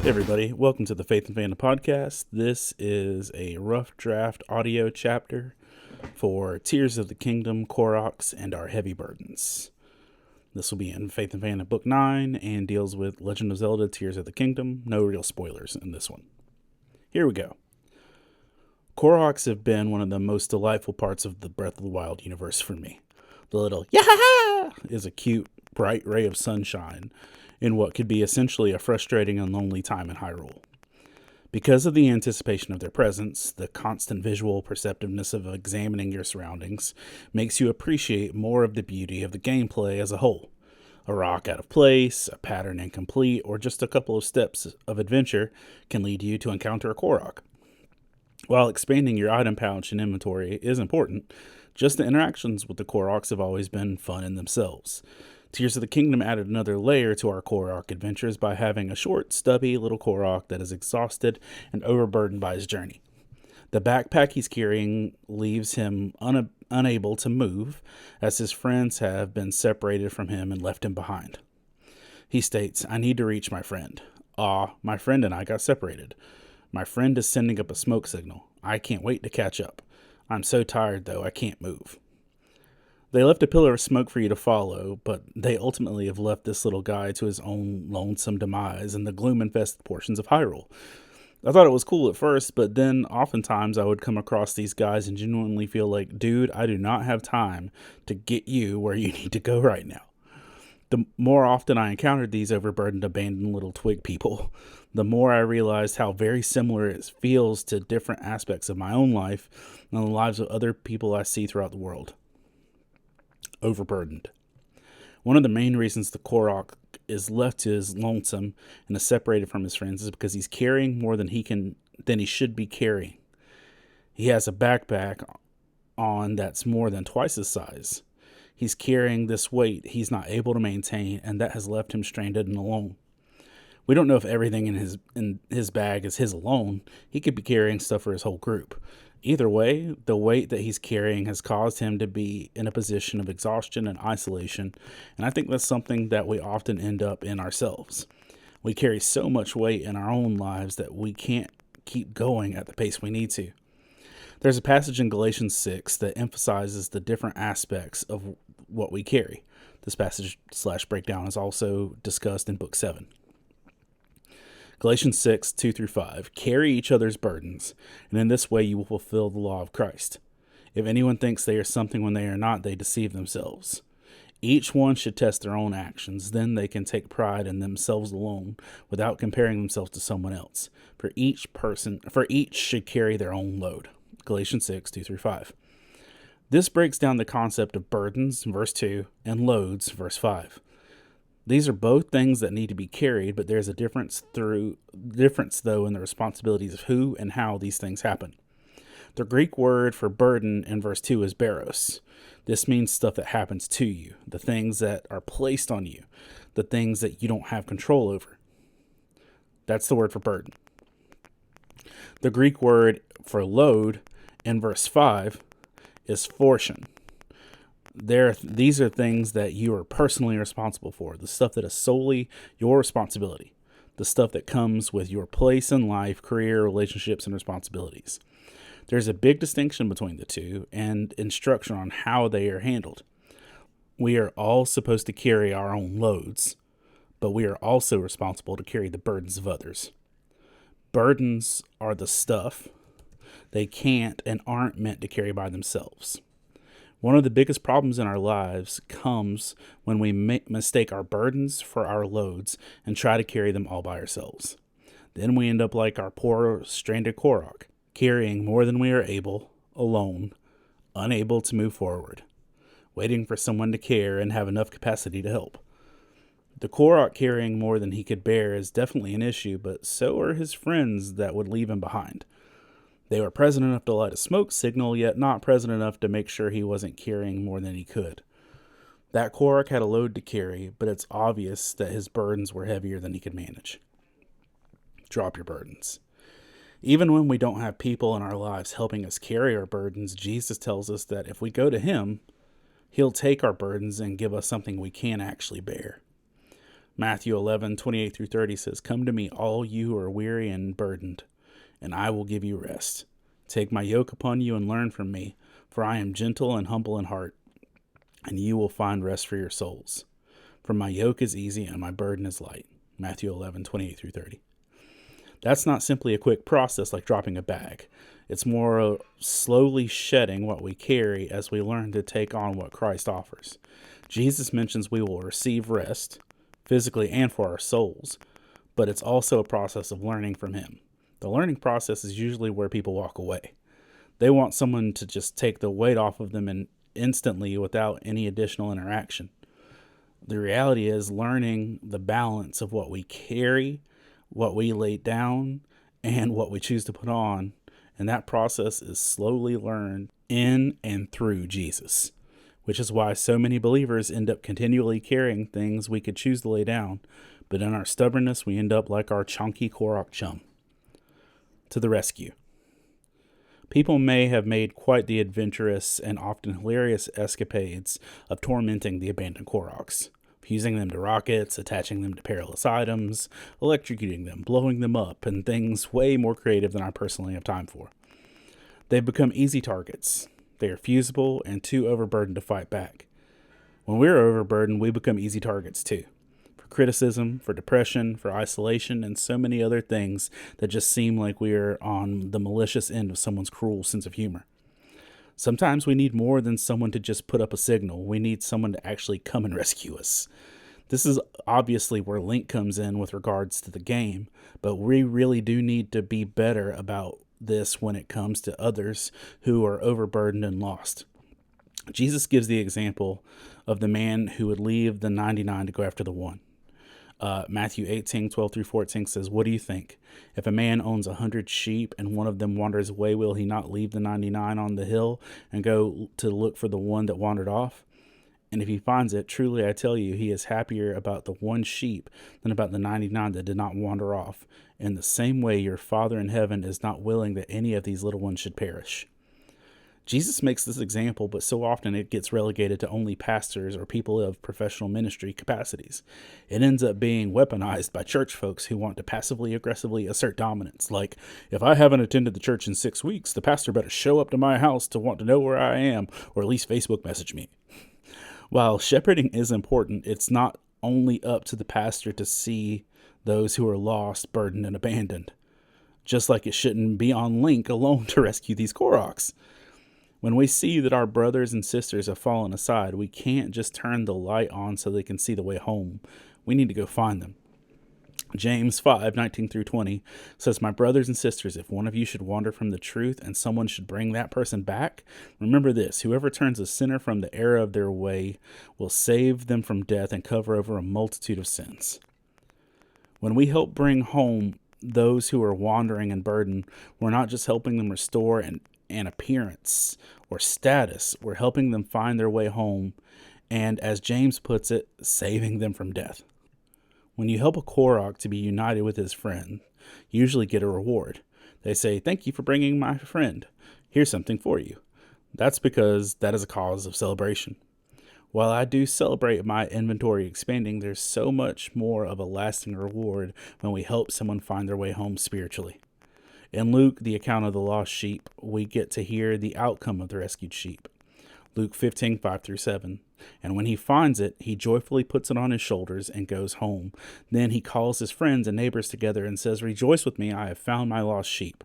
Hey everybody, welcome to the Faith and Fandom podcast. This is a rough draft audio chapter for Tears of the Kingdom, Koroks, and Our Heavy Burdens. This will be in Faith and Fandom Book 9 and deals with Legend of Zelda, Tears of the Kingdom. No real spoilers in this one. Here we go. Koroks have been one of the most delightful parts of the Breath of the Wild universe for me. The little "Yahaha" is a cute, bright ray of sunshine in what could be essentially a frustrating and lonely time in Hyrule. Because of the anticipation of their presence, the constant visual perceptiveness of examining your surroundings makes you appreciate more of the beauty of the gameplay as a whole. A rock out of place, a pattern incomplete, or just a couple of steps of adventure can lead you to encounter a Korok. While expanding your item pouch and inventory is important, just the interactions with the Koroks have always been fun in themselves. Tears of the Kingdom added another layer to our Korok adventures by having a short, stubby little Korok that is exhausted and overburdened by his journey. The backpack he's carrying leaves him unable to move, as his friends have been separated from him and left him behind. He states, "I need to reach my friend. My friend and I got separated. My friend is sending up a smoke signal. I can't wait to catch up. I'm so tired, though, I can't move." They left a pillar of smoke for you to follow, but they ultimately have left this little guy to his own lonesome demise in the gloom-infested portions of Hyrule. I thought it was cool at first, but then oftentimes I would come across these guys and genuinely feel like, dude, I do not have time to get you where you need to go right now. The more often I encountered these overburdened, abandoned little twig people, the more I realized how very similar it feels to different aspects of my own life and the lives of other people I see throughout the world. Overburdened. One of the main reasons the Korok is left to his lonesome and is separated from his friends is because he's carrying more than he should be carrying. He has a backpack on that's more than twice his size. He's carrying this weight he's not able to maintain, and that has left him stranded and alone. We don't know if everything in his bag is his alone. He could be carrying stuff for his whole group. Either way, the weight that he's carrying has caused him to be in a position of exhaustion and isolation, and I think that's something that we often end up in ourselves. We carry so much weight in our own lives that we can't keep going at the pace we need to. There's a passage in Galatians 6 that emphasizes the different aspects of what we carry. This passage / breakdown is also discussed in Book 7. Galatians 6, 2-5, carry each other's burdens, and in this way you will fulfill the law of Christ. If anyone thinks they are something when they are not, they deceive themselves. Each one should test their own actions, then they can take pride in themselves alone without comparing themselves to someone else. For each should carry their own load. Galatians 6, 2-5. This breaks down the concept of burdens, verse 2, and loads, verse 5. These are both things that need to be carried, but there's a difference though in the responsibilities of who and how these things happen. The Greek word for burden in verse 2 is baros. This means stuff that happens to you, the things that are placed on you, the things that you don't have control over. That's the word for burden. The Greek word for load in verse 5 is fortune. These are things that you are personally responsible for, the stuff that is solely your responsibility, the stuff that comes with your place in life, career, relationships, and responsibilities. There's a big distinction between the two and instruction on how they are handled. We are all supposed to carry our own loads, but we are also responsible to carry the burdens of others. Burdens are the stuff they can't and aren't meant to carry by themselves. One of the biggest problems in our lives comes when we mistake our burdens for our loads and try to carry them all by ourselves. Then we end up like our poor stranded Korok, carrying more than we are able, alone, unable to move forward, waiting for someone to care and have enough capacity to help. The Korok carrying more than he could bear is definitely an issue, but so are his friends that would leave him behind. They were present enough to light a smoke signal, yet not present enough to make sure he wasn't carrying more than he could. That Korok had a load to carry, but it's obvious that his burdens were heavier than he could manage. Drop your burdens. Even when we don't have people in our lives helping us carry our burdens, Jesus tells us that if we go to him, he'll take our burdens and give us something we can actually bear. Matthew 11:28 through 30 says, "Come to me, all you who are weary and burdened, and I will give you rest. Take my yoke upon you and learn from me, for I am gentle and humble in heart, and you will find rest for your souls. For my yoke is easy and my burden is light." Matthew 11:28 through 30. That's not simply a quick process like dropping a bag. It's more slowly shedding what we carry as we learn to take on what Christ offers. Jesus mentions we will receive rest, physically and for our souls, but it's also a process of learning from him. The learning process is usually where people walk away. They want someone to just take the weight off of them and instantly without any additional interaction. The reality is learning the balance of what we carry, what we lay down, and what we choose to put on. And that process is slowly learned in and through Jesus, which is why so many believers end up continually carrying things we could choose to lay down, but in our stubbornness, we end up like our chunky Korok chum. To the rescue. People may have made quite the adventurous and often hilarious escapades of tormenting the abandoned Koroks, fusing them to rockets, attaching them to perilous items, electrocuting them, blowing them up, and things way more creative than I personally have time for. They've become easy targets. They are fusible and too overburdened to fight back. When we're overburdened, we become easy targets too. For criticism, for depression, for isolation, and so many other things that just seem like we're on the malicious end of someone's cruel sense of humor. Sometimes we need more than someone to just put up a signal. We need someone to actually come and rescue us. This is obviously where Link comes in with regards to the game, but we really do need to be better about this when it comes to others who are overburdened and lost. Jesus gives the example of the man who would leave the 99 to go after the one. Matthew 18:12 through 14 says, "What do you think? If a man owns 100 sheep and one of them wanders away, will he not leave the 99 on the hill and go to look for the one that wandered off? And if he finds it, truly I tell you, he is happier about the one sheep than about the 99 that did not wander off. In the same way, your Father in heaven is not willing that any of these little ones should perish." Jesus makes this example, but so often it gets relegated to only pastors or people of professional ministry capacities. It ends up being weaponized by church folks who want to passively aggressively assert dominance. Like, if I haven't attended the church in 6 weeks, the pastor better show up to my house to want to know where I am, or at least Facebook message me. While shepherding is important, it's not only up to the pastor to see those who are lost, burdened, and abandoned. Just like it shouldn't be on Link alone to rescue these Koroks. When we see that our brothers and sisters have fallen aside, we can't just turn the light on so they can see the way home. We need to go find them. James 5:19 through 20 says, "My brothers and sisters, if one of you should wander from the truth and someone should bring that person back, remember this, whoever turns a sinner from the error of their way will save them from death and cover over a multitude of sins." When we help bring home those who are wandering and burdened, we're not just helping them restore an appearance or status. We're helping them find their way home, and as James puts it, saving them from death. When you help a Korok to be united with his friend, you usually get a reward. They say, "Thank you for bringing my friend. Here's something for you." That's because that is a cause of celebration. While I do celebrate my inventory expanding, there's so much more of a lasting reward when we help someone find their way home spiritually. In Luke, the account of the lost sheep, we get to hear the outcome of the rescued sheep. Luke 15:5 through 7. "And when he finds it, he joyfully puts it on his shoulders and goes home. Then he calls his friends and neighbors together and says, 'Rejoice with me, I have found my lost sheep.'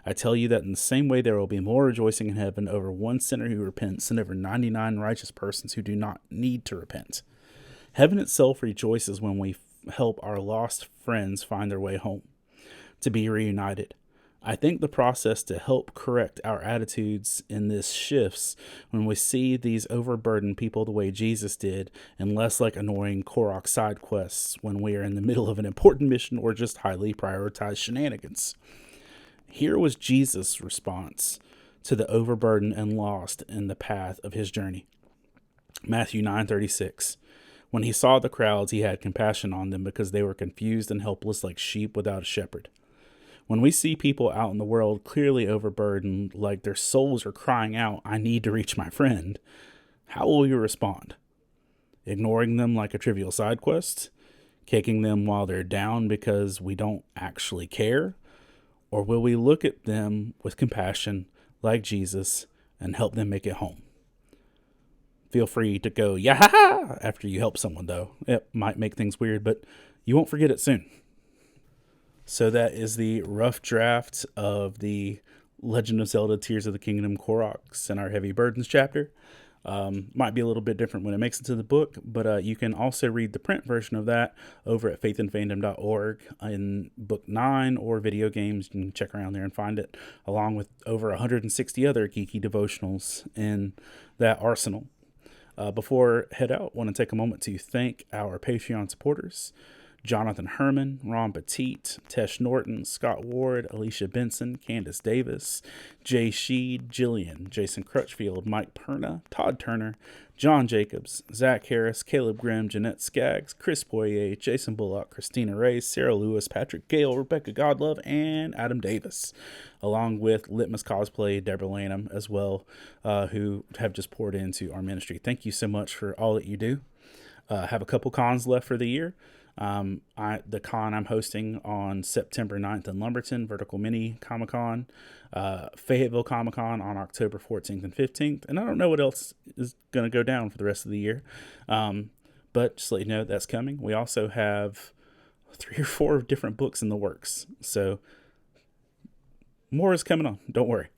I tell you that in the same way there will be more rejoicing in heaven over one sinner who repents than over 99 righteous persons who do not need to repent." Heaven itself rejoices when we help our lost friends find their way home, to be reunited. I think the process to help correct our attitudes in this shifts when we see these overburdened people the way Jesus did, and less like annoying Korok side quests when we are in the middle of an important mission or just highly prioritized shenanigans. Here was Jesus' response to the overburdened and lost in the path of his journey. Matthew 9:36. "When he saw the crowds, he had compassion on them because they were confused and helpless like sheep without a shepherd." When we see people out in the world clearly overburdened, like their souls are crying out, "I need to reach my friend," how will we respond? Ignoring them like a trivial side quest? kicking them while they're down because we don't actually care? Or will we look at them with compassion like Jesus and help them make it home? Feel free to go, yeah, after you help someone, though. It might make things weird, but you won't forget it soon. So that is the rough draft of the Legend of Zelda Tears of the Kingdom Koroks in our Heavy Burdens chapter. Might be a little bit different when it makes it to the book, but you can also read the print version of that over at faithandfandom.org in book 9 or video games. You can check around there and find it, along with over 160 other geeky devotionals in that arsenal. Before head out, I want to take a moment to thank our Patreon supporters: Jonathan Herman, Ron Petit, Tesh Norton, Scott Ward, Alicia Benson, Candace Davis, Jay Sheed, Jillian, Jason Crutchfield, Mike Perna, Todd Turner, John Jacobs, Zach Harris, Caleb Grimm, Jeanette Skaggs, Chris Poirier, Jason Bullock, Christina Ray, Sarah Lewis, Patrick Gale, Rebecca Godlove, and Adam Davis, along with Litmus Cosplay, Deborah Lanham as well, who have just poured into our ministry. Thank you so much for all that you do. Have a couple cons left for the year. The con I'm hosting on September 9th in Lumberton, Vertical Mini Comic Con, Fayetteville Comic Con on October 14th and 15th. And I don't know what else is going to go down for the rest of the year. But just let you know that's coming. We also have 3 or 4 different books in the works. So more is coming on. Don't worry.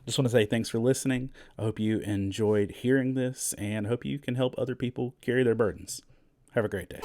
Just want to say thanks for listening. I hope you enjoyed hearing this, and hope you can help other people carry their burdens. Have a great day.